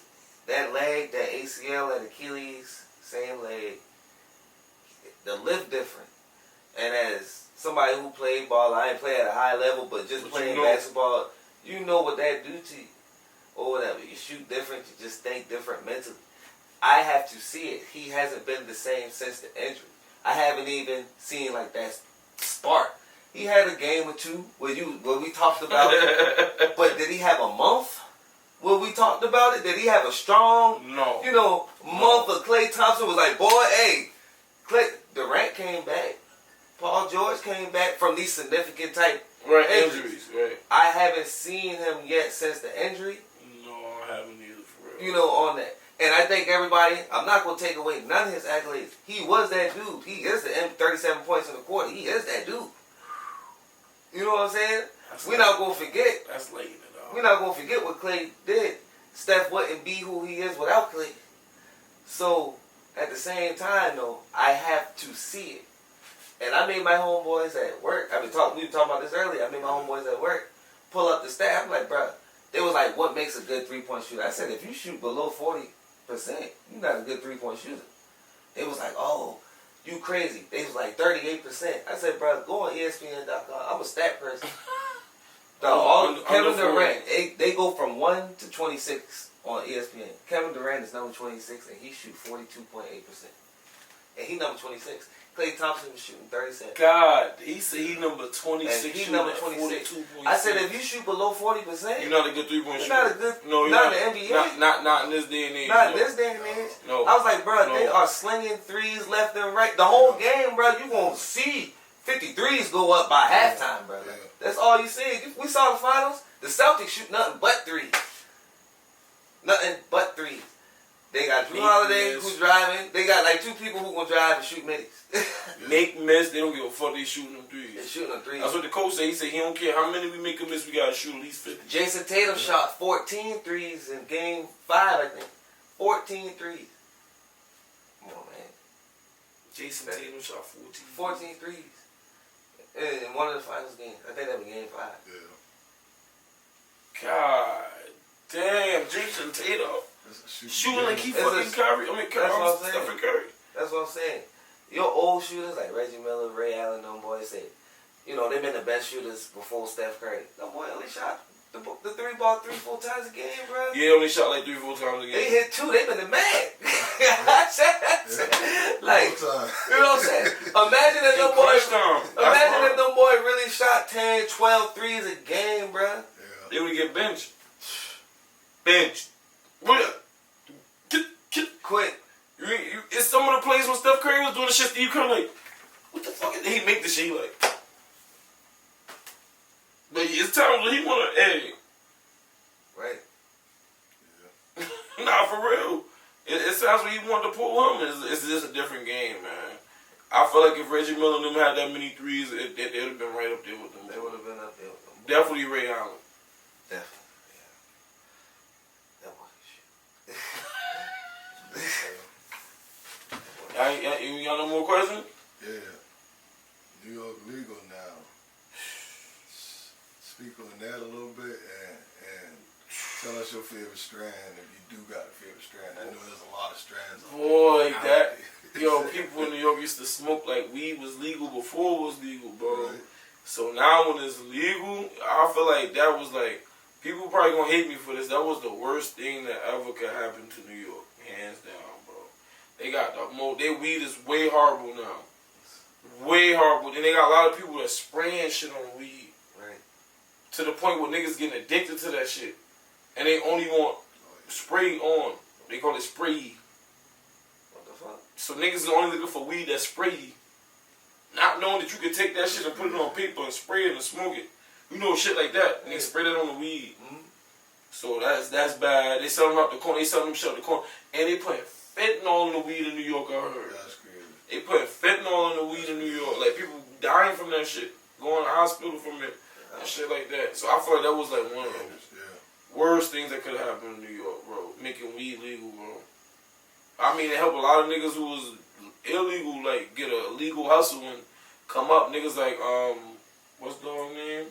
That leg, that ACL, that Achilles, same leg. The lift different. And as somebody who played ball, I ain't play at a high level, but just playing basketball, you know what that do to you. Or whatever. You shoot different, you just think different mentally. I have to see it. He hasn't been the same since the injury. I haven't even seen like that spark. He had a game or two where we talked about it, but did he have a month where we talked about it? Did he have a strong, month of Klay Thompson was like, boy, hey, Durant came back, Paul George came back from these significant type injuries. Right. I haven't seen him yet since the injury. No, I haven't either, for real. On that. And I think everybody, I'm not going to take away none of his accolades. He was that dude. He is the 37 points in the quarter. He is that dude. You know what I'm saying? We're not going to forget. That's laying it out. We're not going to forget what Klay did. Steph wouldn't be who he is without Klay. So, at the same time, though, I have to see it. And I made my homeboys at work. We were talking about this earlier. I made my homeboys at work pull up the stat. I'm like, bro, They was like, what makes a good 3-point shooter? I said, if you shoot below 40%, you're not a good 3-point shooter. They was like, oh, you crazy. They was like 38%. I said, bro, go on ESPN.com. I'm a stat person. Kevin Durant, they go from 1 to 26 on ESPN. Kevin Durant is number 26, and he shoot 42.8%. And he number 26. Klay Thompson was shooting 37. God, he said he number 26. And he number 26. I said, if you shoot below 40%, you're not a good 3-point shooter. You're not a good. No, not in the NBA. Not in this day and age. Not in this day and age. No. I was like, bro, they are slinging threes left and right. The whole game, bro, you gonna see 53s go up by halftime, bro. Yeah. That's all you see. We saw the finals. The Celtics shoot nothing but threes. Nothing but threes. They got Drew Holiday who's driving. They got like 2 people who gonna drive and shoot middies. Make miss, they don't give a fuck. They shooting them threes. They shooting them threes. That's what the coach said. He said he don't care how many we make a miss. We gotta shoot at least 50. Jason Tatum shot 14 threes in game 5, I think. 14 threes. Come on, man. Jason Tatum shot 14. 14 threes. In one of the finals games. I think that was game 5. Yeah. God damn, Jason Tatum. Shooting like he fucking Curry. Stephen Curry. That's what I'm saying. Your old shooters like Reggie Miller, Ray Allen, them boys say, you know, they've been the best shooters before Steph Curry. Them boy only shot the 3-ball 3-4 times a game, bro. Yeah, only shot like 3-4 times a game. They hit 2. They been the man. Like, you know what I'm saying? Imagine if them boys. Imagine if them boy really shot 10, 12 threes a game, bro. Yeah. They would get benched. Benched. What? Quick. It's some of the plays when Steph Curry was doing the shit that you kind of like, what the fuck did he make this shit like? But it's times when he want to, hey. Right. Yeah. Nah, for real. It's times when he want to pull him. It's just a different game, man. I feel like if Reggie Miller and them had that many threes, they'd have been right up there with them. They would have been up there with them. Definitely Ray Allen. Definitely. Yeah. That was shit. You got no more questions? Yeah. New York legal now. Speak on that a little bit and tell us your favorite strand if you do got a favorite strand. I know there's a lot of strands. Boy, people in New York used to smoke like weed was legal before it was legal, bro. Right. So now when it's legal, I feel like that was like, people probably gonna hate me for this. That was the worst thing that ever could happen to New York, hands down, bro. They got their weed is way horrible now. Way horrible. And they got a lot of people that spraying shit on weed. Right. To the point where niggas getting addicted to that shit. And they only want spray on. They call it spray. What the fuck? So niggas is only looking for weed that's spray. Not knowing that you can take that shit and put it on paper and spray it and smoke it. You know, shit like that. And they spray that on the weed. Mm-hmm. So that's bad. They sell them out the corner. They sell them shit out the corner. And they putting fentanyl in the weed in New York, I heard. That's crazy. They putting fentanyl in the weed in New York. Like, people dying from that shit. Going to the hospital from it. And shit like that. So I feel like that was like one of the worst things that could have happened in New York, bro. Making weed legal, bro. I mean, it helped a lot of niggas who was illegal, like, get a legal hustle and come up. Niggas like, what's the dog name?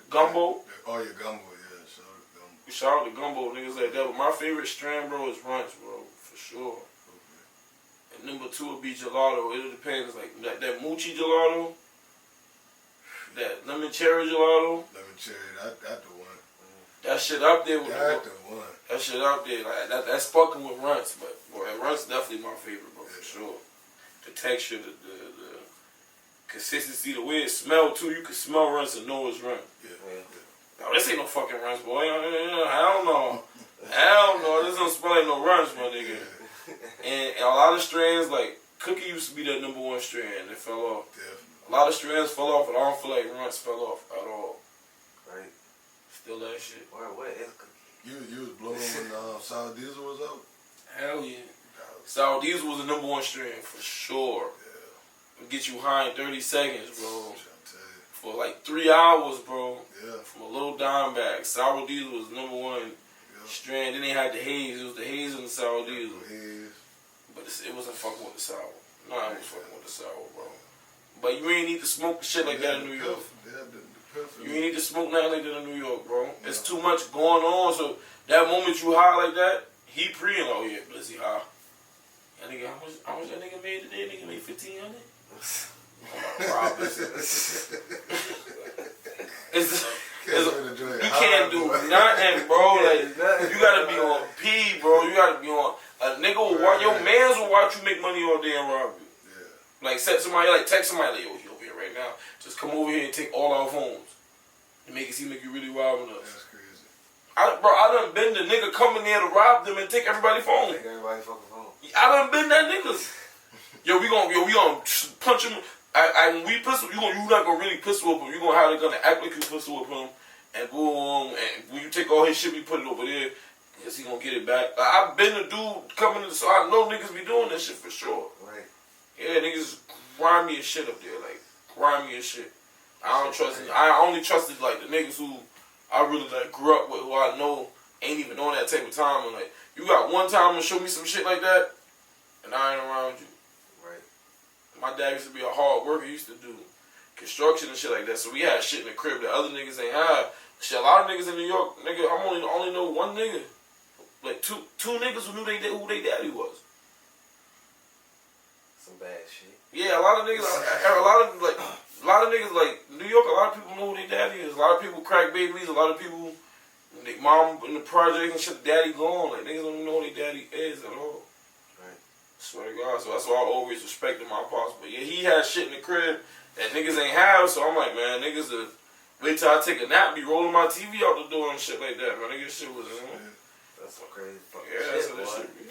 Gumbo. Oh, yeah, Gumbo, yeah. Shout out to Gumbo, niggas like that. But my favorite strand, bro, is Runch, bro. For sure. Okay. And number 2 would be gelato. It depends. Like, that mochi gelato. That lemon cherry gelato. Lemon cherry, that's the one. That shit up there with That's the one. That shit up there. Like, that's fucking with Runts. But, boy, Runts definitely my favorite, bro, for sure. The texture, the consistency, the way it smelled, too. You can smell Runts and know it's Runts. Yeah. No, this ain't no fucking Runts, boy. Hell no. Hell no. This don't smell like no Runts, my nigga. And a lot of strands, like, Cookie used to be that number 1 strand. It fell off. Definitely. A lot of strands fell off, and I don't feel like Runts fell off at all. Right. Still that shit. Where is Cookie? You was blowing when Sour Diesel was out? Hell yeah. Sour Diesel was the number 1 strand, for sure. Yeah. It'll get you high in 30 seconds, bro. For For like 3 hours, bro. Yeah. From a little dime bag. Sour Diesel was number 1 strand. Then they had the haze. It was the haze and the Sour Diesel. But it wasn't fucking with the sour. Nah, it was fucking with the sour, bro. But you ain't need to smoke shit like that in New York. Yeah, the You ain't need to smoke nothing like that in New York, bro. It's too much going on. So that moment you high like that, he preying, oh yeah, Blizzy high. That nigga, how much that nigga made today? Nigga made 1,500. You can't do nothing, bro. Like you gotta be on P, bro. You gotta be on. A nigga will watch, your mans will watch you make money all day and rob you. Yeah. Like set somebody, like text somebody, like yo, he over here right now. Just come over here and take all our phones and make it seem like you really robbing us. That's crazy. I done been the nigga coming there to rob them and take everybody's phone. Take everybody's fucking phone. I done been that nigga. We gonna punch him. And we pistol, you not gonna really pistol whip him. You gonna have the gun to act like you pistol whip him and boom. And when you take all his shit, we put it over there. Guess he gonna get it back. Like, I've been the dude coming in, so I know niggas be doing that shit for sure. Right. Yeah, niggas grimy as shit up there, like grimy as shit. I don't trust it. I only trusted like the niggas who I really like grew up with, who I know ain't even on that type of time. And like, you got one time to show me some shit like that, and I ain't around you. Right. My dad used to be a hard worker. He used to do construction and shit like that. So we had shit in the crib that other niggas ain't have. Shit, a lot of niggas in New York, nigga, I only know one nigga. Like two niggas who knew who they daddy was. Some bad shit. Yeah, a lot of niggas, a lot of niggas like New York. A lot of people know who their daddy is. A lot of people crack babies. A lot of people, their mom in the project and shit, daddy gone. Like niggas don't even know who their daddy is at all. Right. Swear to God. So that's why I always respected my pops. But yeah, he had shit in the crib that niggas ain't have. So I'm like, man, niggas wait till I take a nap, be rolling my TV out the door and shit like that. Man, nigga, shit was. That's some crazy fucking shit. That's what that shit be.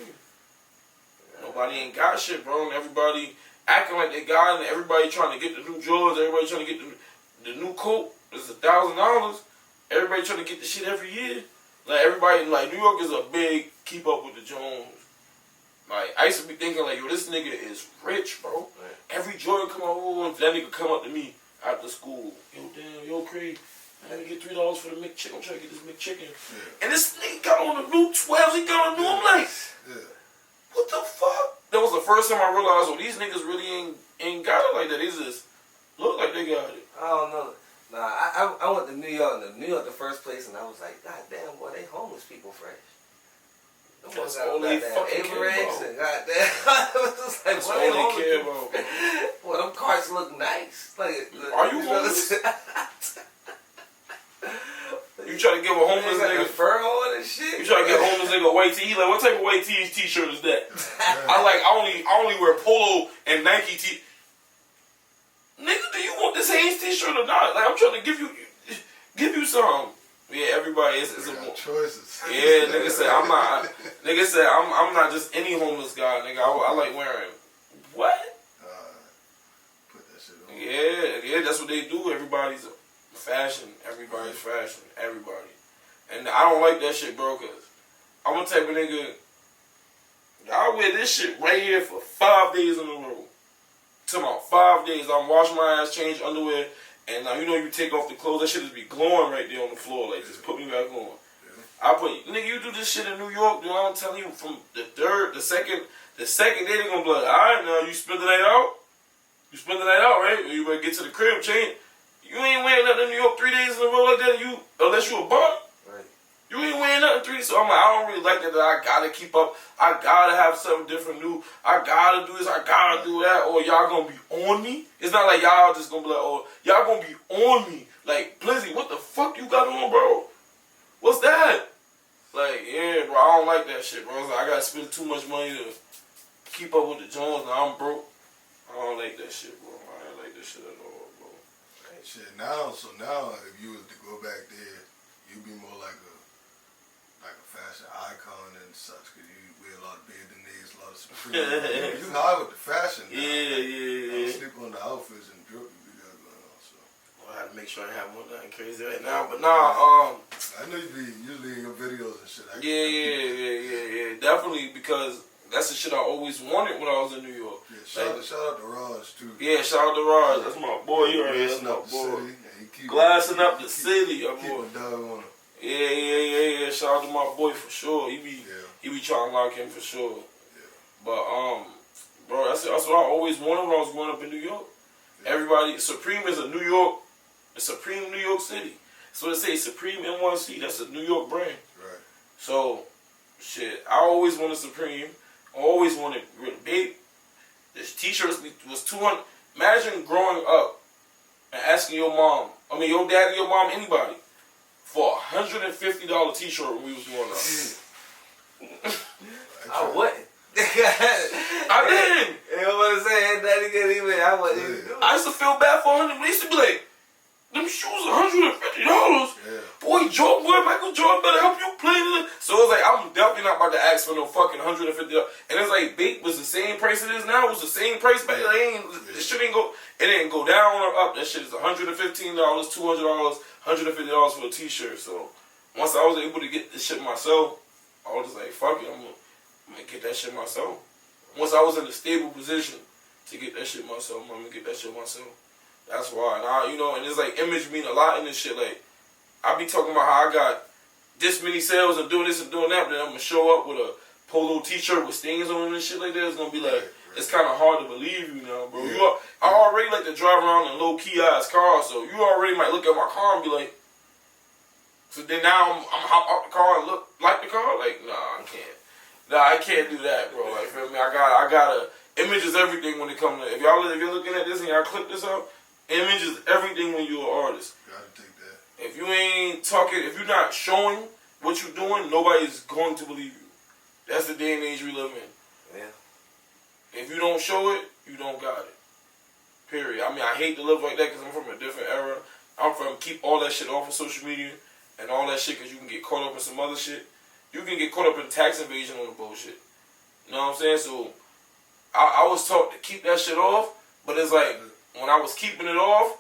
Nobody ain't got shit, bro. And everybody acting like they got it. And everybody trying to get the new Jordans. Everybody trying to get the new coat. It's $1,000. Everybody trying to get the shit every year. Like everybody, like New York is a big keep up with the Jones. Like I used to be thinking like, yo, this nigga is rich, bro. Right. Every Jordan come out, that nigga come up to me after school. Yo, damn, yo, Craig. Let me get $3 for the McChicken. I'm trying to get this McChicken. Yeah. And this nigga got on the new 12s. He got on the new. I'm like, what the fuck? That was the first time I realized, oh, these niggas really ain't got it like that. They just look like they got it. I don't know. Nah, I went to New York. New York the first place, and I was like, God damn, boy, they homeless people fresh. That's all they fucking care about. Goddamn. I was just like, that's all they care about. Well, them carts look nice. Like, are you homeless? You try to give a homeless nigga fur on and shit. You try to give a homeless nigga a white tee. He like, what type of white t-shirt is that? I only wear polo and Nike tee. Nigga, do you want this Hanes t-shirt or not? Like, I'm trying to give you some. Yeah, everybody is a choices. Yeah, nigga said I'm not. Nigga said I'm not just any homeless guy. Nigga, I like wearing what? Put that shit on. Yeah, that's what they do. Everybody's fashion. Everybody's fashion. Everybody. And I don't like that shit, bro, because I'm a type of nigga, I wear this shit right here for 5 days in a row. Talking about 5 days. I'm washing my ass, change underwear, and now you know you take off the clothes, that shit just be glowing right there on the floor. Like, just put me back on. Nigga, you do this shit in New York, dude, I'm telling you, from the second day they gonna be like, alright, now you spend the night out? You spend the night out, right? You better get to the crib, change. You ain't wearing nothing in New York 3 days in a row like that, unless you a bum. Right. You ain't wearing nothing 3 days. So I'm like, I don't really like that I gotta keep up. I gotta have something different new. I gotta do this, I gotta do that. Or y'all gonna be on me. It's not like y'all just gonna be like, oh, y'all gonna be on me. Like, Blizzy, what the fuck you got on, bro? What's that? Like, yeah, bro, I don't like that shit, bro. It's like, I gotta spend too much money to keep up with the Jones. Now I'm broke. I don't like that shit, bro. I don't like that shit at all, bro. Shit, now if you was to go back there, you'd be more like a fashion icon and such, because you wear a lot of bandanaires, a lot of Supreme. You high with the fashion now. Yeah. I sleep on the outfits and drip you got going on, so. Well, I had to make sure I have one nothing crazy right now, but nah, I know you be usually in your videos and shit. Yeah, definitely, because that's the shit I always wanted when I was in New York. Yeah, shout out to Raj too. Yeah, shout out to Raj. That's my boy. You already that's my boy. Glassing up the city, boy. Yeah. Shout out to my boy for sure. He be trying to lock in for sure. Yeah. But bro, that's what I always wanted when I was growing up in New York. Yeah. Everybody, Supreme is a New York Supreme New York City. So they say Supreme NYC. That's a New York brand. Right. So, shit, I always wanted Supreme. I always wanted big. This t-shirts was $200. Imagine growing up and asking your mom, I mean your dad, your mom, anybody, for $150 t-shirt when we was growing up. I wouldn't. I didn't. You know what I'm saying? Daddy couldn't even. I wouldn't even do it. I used to feel bad for $100. They used to be like, them shoes $150. Yeah. Boy, Michael Jordan better help you play this. So it's like, I'm definitely not about to ask for no fucking $150. And it's like, bait was the same price it is now. It was the same price back then. This shit ain't go. It didn't go down or up. That shit is $115, $200, $150 for a t-shirt. So once I was able to get this shit myself, I was just like, fuck it, I'm gonna get that shit myself. Once I was in a stable position to get that shit myself, I'm gonna get that shit myself. That's why. And I, you know, and it's like image mean a lot in this shit. Like, I be talking about how I got this many sales and doing this and doing that, but then I'm gonna show up with a polo t-shirt with stains on it and shit like that. It's gonna be like, it's kind of hard to believe you now, bro. Yeah. I already like to drive around in low-key ass cars, so you already might look at my car and be like, so then now I'm hop out the car and look like the car? Like, nah, I can't. Nah, I can't do that, bro. Like, feel me? I gotta, image is everything when it comes to, if you're looking at this and y'all clip this up, image is everything when you're an artist. Gotta take that. If you ain't talking, if you're not showing what you're doing, nobody's going to believe you. That's the day and age we live in. Yeah. If you don't show it, you don't got it. Period. I mean, I hate to live like that because I'm from a different era. I'm from keep all that shit off of social media and all that shit because you can get caught up in some other shit. You can get caught up in tax evasion on the bullshit. You know what I'm saying? So, I was taught to keep that shit off, but it's like, when I was keeping it off,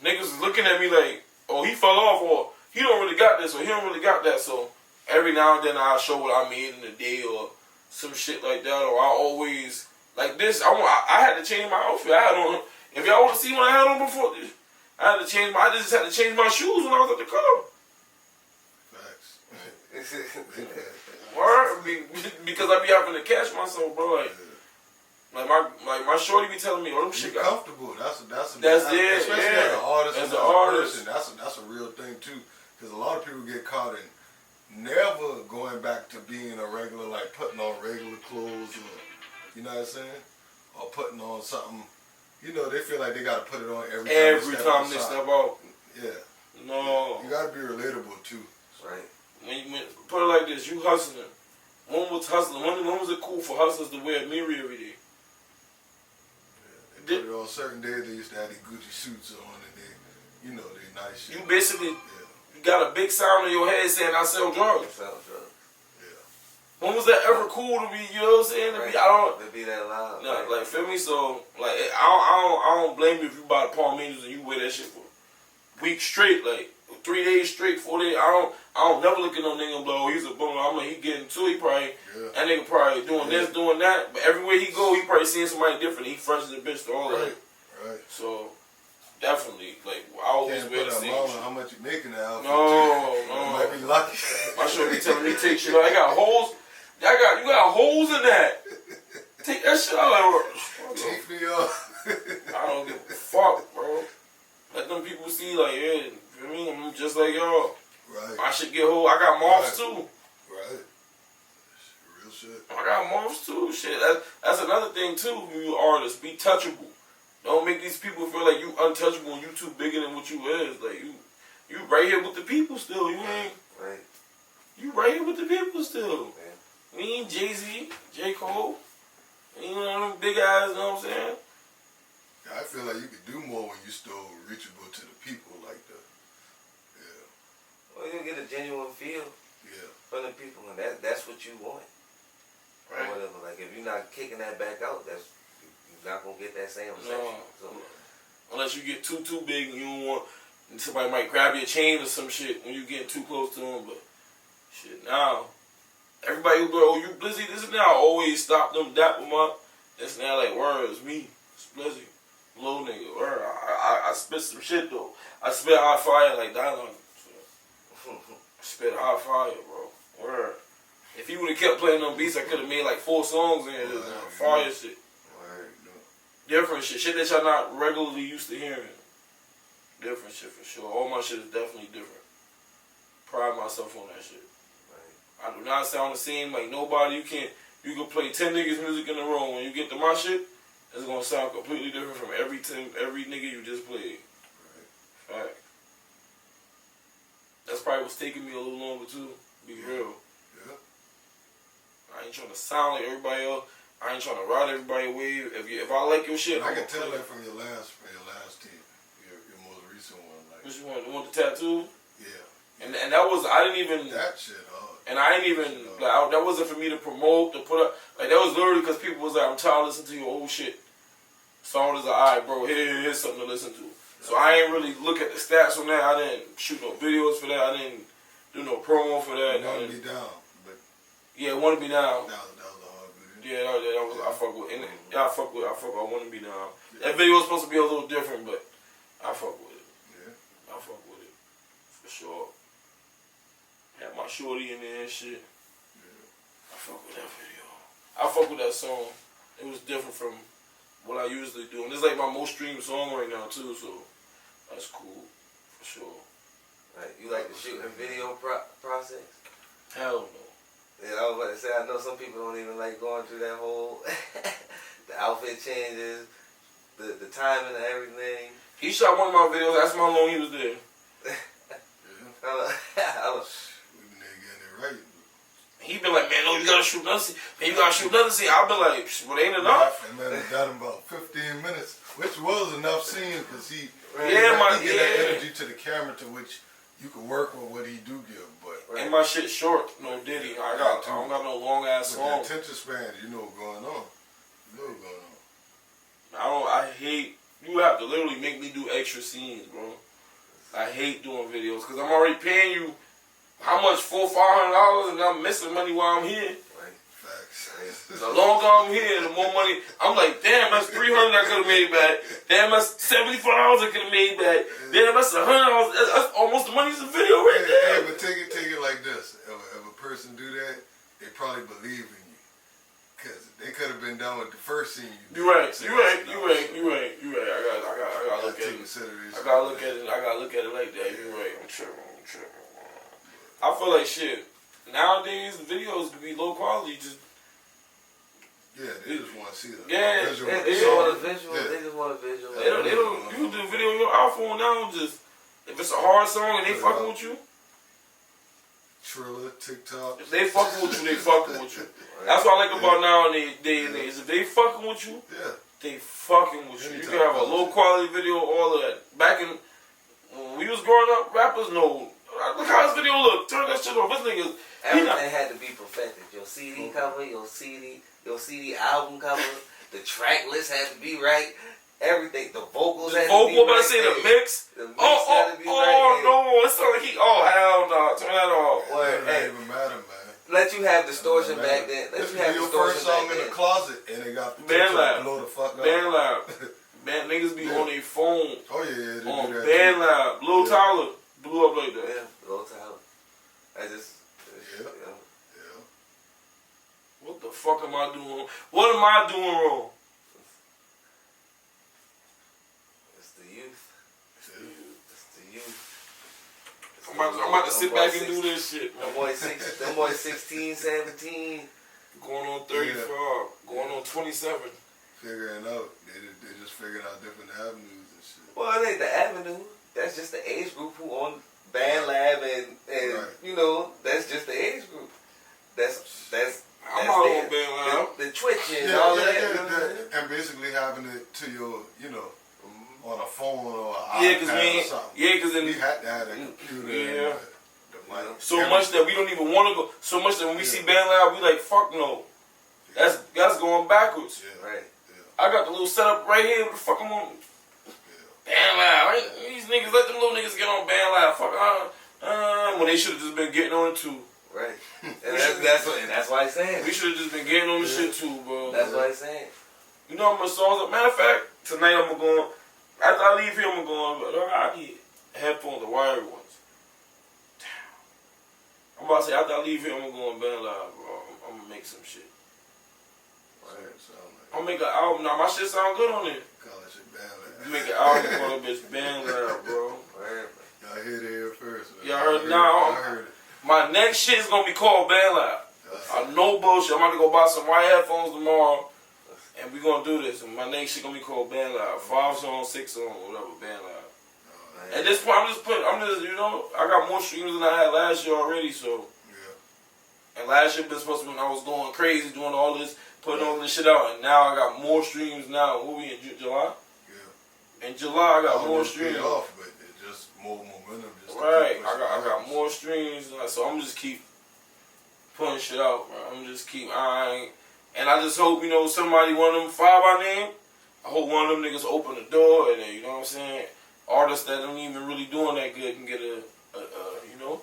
niggas was looking at me like, oh, he fell off, or he don't really got this, or he don't really got that. So, every now and then I'll show what I made in a day, or some shit like that, or I always, like this, I had to change my outfit. I had on, if y'all want to see what I had on before this, I just had to change my shoes when I was at the club. Word, because I be having to catch myself, bro. Like my shorty be telling me, "Oh, them shit got comfortable." That's it. Especially as an artist, as an artist, person, that's a real thing too. Because a lot of people get caught in never going back to being a regular, like putting on regular clothes, or you know what I'm saying, or putting on something. You know, they feel like they got to put it on every time they step out. Yeah. No. You got to be relatable too. Right. When put it like this, you hustling. When was hustling? When was it cool for hustlers to wear a mirror every day? Yeah, they put it on certain days. They used to have these Gucci suits on, and they, you know, they nice shit. You basically you got a big sound in your head saying I sell drugs. Sell drugs. Yeah. When was that ever cool to be? You know what I'm saying? Right. To be that loud. No, like feel me. So like I don't blame you if you buy the Palm Angels and you wear that shit for weeks straight, like 3 days straight, 4 days. I don't never look at no nigga and be like, oh, he's a bum. I'm like, he getting to it. He probably, that nigga probably doing this, doing that. But everywhere he go, he probably seeing somebody different. He fresh as a bitch to all that. Right. So, definitely, like, I always wear the same shit. How much you making the outfit? No. You might be lucky. My shorty telling me take shit out. I got holes. You got holes in that. Take that shit out. Like, take me off. I don't give a fuck, bro. Let them people see, like, yeah, for me, I'm just like y'all. Right. I should get whole. I got moths too. Right. Real shit. I got moths too. Shit. That's another thing too. You artists, be touchable. Don't make these people feel like you untouchable and you too bigger than what you is. Like you right here with the people still. You ain't. Right. You right here with the people still. Yeah. We ain't Jay-Z, J. Cole. You know them big eyes. You know what I'm saying? I feel like you could do more when you still reachable to the people like that. Yeah. Well, you get a genuine feel from the people, and that's what you want. Right. Or whatever. Like, if you're not kicking that back out, you're not going to get that same reception. No. So, unless you get too big and you don't want, and somebody might grab your chain or some shit when you get too close to them, but shit, now, everybody who go, oh, you Blizzy, this and that, I always stop them, dap them up. That's now like, word, it's me, it's Blizzy. Little nigga, word. I spit some shit though. I spit hot fire like dialogue. So. Spit hot fire, bro. Word. If he would have kept playing them beats, I could have made like 4 songs in this fire shit. Word, Different shit. Shit that y'all not regularly used to hearing. Different shit for sure. All my shit is definitely different. Pride myself on that shit. Right. I do not sound the same like nobody. You can play 10 niggas music in a row. When you get to my shit, it's gonna sound completely different from every nigga you just played. Right. Fact. That's probably what's taking me a little longer too. Be real. Yeah. I ain't trying to sound like everybody else. I ain't trying to ride everybody away. If I like your shit, I can tell that from your last tape, your most recent one. Like, which one? The one with the tattoo? Yeah. And that was, I didn't even. That shit hard. And I ain't even like that wasn't for me to promote, to put up. Like that was literally because people was like, I'm tired of listening to your old shit. So I was like, alright, bro, here's something to listen to. So I ain't really look at the stats on that. I didn't shoot no videos for that. I didn't do no promo for that. Want to be down, but yeah, want to be down. That was a hard video. Yeah, that was. I fuck with. And I fuck with. I want to be down. Yeah. That video was supposed to be a little different, but I fuck with it. Yeah, I fuck with it for sure. Had my shorty in there and shit. Yeah. I fuck with that video. I fuck with that song. It was different from what I usually do, and it's like my most streamed song right now too. So that's cool for sure. Right, you like the shooting video process? Hell no. Yeah, I was about to say, I know some people don't even like going through that whole, the outfit changes, the timing and everything. He shot one of my videos, asked him how long he was there. We've been there getting it right. He been like, man, no, you gotta shoot another scene. Man, you gotta shoot another scene. I've been like, well, ain't enough. And man, it got him about 15 minutes, which was enough scene because he get that energy to the camera to which you can work with what he do give. But and my shit short, no Diddy. I don't got no long ass song. With the attention span, you know what's going on. You know what's going on. I hate, you have to literally make me do extra scenes, bro. I hate doing videos because I'm already paying you how much, $400-$500, and I'm missing money while I'm here. Right, facts. The longer I'm here, the more money. I'm like, damn, that's $300 I could have made back. Damn, that's $75 I could have made back. Damn, that's $100. That's almost the money's a video right there. Hey, but take it like this. If a person do that, they probably believe in you. Because they could have been done with the first scene you did. You right. I gotta look at it. I gotta look at it like that. You right. I'm tripping. I feel like shit. Nowadays, videos can be low quality. They just want to see the visual. They just want a visual. They just want a visual. They don't. You do a video on your iPhone now. Just if it's a hard song and they fucking with you. Triller, TikTok. If they fucking with you, they fucking with you. That's what I like about nowadays. If they fucking with you, they fucking with you. You can have a low quality video, all of that. Back in when we was growing up, rappers know. Look how this video look. Turn that shit off. This nigga. Everything had to be perfected. Your CD cover, your CD album cover, the track list had to be right. Everything, the vocals had to be right. About to say the mix. The mix had to be right. No, it's not like hell no. Turn that off. It doesn't even matter, man. Let you have distortion back then. Let you have your first song in the closet and they got the band lab. Blow the fuck up. Band lab. Niggas be on their phone. Oh yeah, they on do that band too. lab. Lil Tyler blew up like that. Yeah, Lil Tyler. What the fuck am I doing? What am I doing wrong? It's the youth. I'm about to sit back and do this shit. Them boys 16, 17. Going on 35. Going on 27. Figuring out. They just figured out different avenues and shit. Well, it ain't the avenue. That's just the age group who on Band Lab and you know, that's just the age group. I'm out on Band Lab. The twitching and all that. And basically having it to your, on a phone or an iPad or something. Because then we had to have a computer. So much that we don't even want to go. So much that when we see Band Lab, we like, fuck no. That's going backwards. Yeah. Right. I got the little setup right here. What the fuck I'm on? Band Lab. Right? These niggas, let them little niggas get on Band Lab. Fuck. When they should have just been getting on it too. Right. And that's why he's saying. We should have just been getting on the shit too, bro. That's why he's saying. You know how much songs? Matter of fact, tonight I'm going. After I leave here, I'm going. I need headphones, the wired ones. Damn. I'm about to say after I leave here, I'm going Band Lab, bro. I'm gonna make some shit. I'm gonna make an album. Now my shit sound good on it. Call that shit band lab. You make it out and call that bitch band lab, bro. Y'all heard it here first. Man. Y'all heard it now. I heard it. My next shit is gonna be called band lab. No bullshit. I'm about to go buy some white headphones tomorrow, and we gonna do this. And my next shit gonna be called band lab. 5 songs, 6 songs, whatever. Band lab. At this point, you know, I got more streams than I had last year already, so. Yeah. And last year been supposed to be when I was going crazy, doing all this, putting all this shit out, and now I got more streams now. What we in July? Yeah. In July, I got more streams. Off, but it's just more momentum. Just right. I got more streams, so I'm just keep putting shit out, bro. I'm just keep eyeing. And I just hope, you know, somebody, one of them 5 I named, I hope one of them niggas open the door, and then, you know what I'm saying? Artists that don't even really doing that good can get a you know,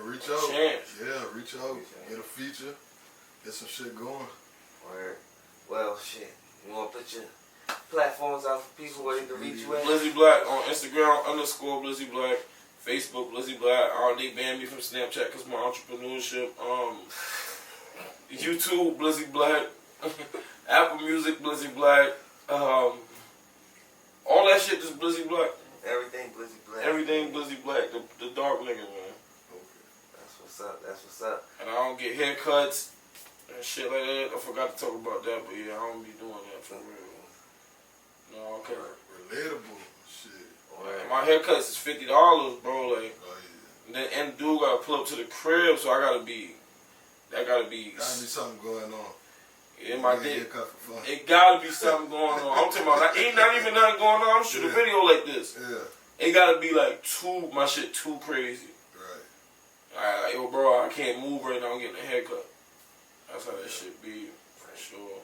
reach out. Chance. Yeah, reach out. Get a feature. Get some shit going. Word. Well, shit. You want to put your platforms out for people where they can reach you at? Blizzy Black on Instagram _Blizzy Black, Facebook Blizzy Black. They banned me from Snapchat because my entrepreneurship. YouTube Blizzy Black, Apple Music Blizzy Black. All that shit is Blizzy Black. Everything Blizzy Black. Everything Blizzy Black. The dark nigga, man. Okay. That's what's up. That's what's up. And I don't get haircuts and shit like that. I forgot to talk about that, but yeah, I don't be doing that for real. No, okay. Relatable shit. And my haircuts is $50, bro. Like, and the dude gotta pull up to the crib, so that gotta be something going on. In my dick. It gotta be something going on. I'm talking about, ain't not even nothing going on. I'm shooting a video like this. Yeah. It gotta be like my shit too crazy. Right. Yo, bro, I can't move right now. I'm getting a haircut. That's how that shit be, for sure.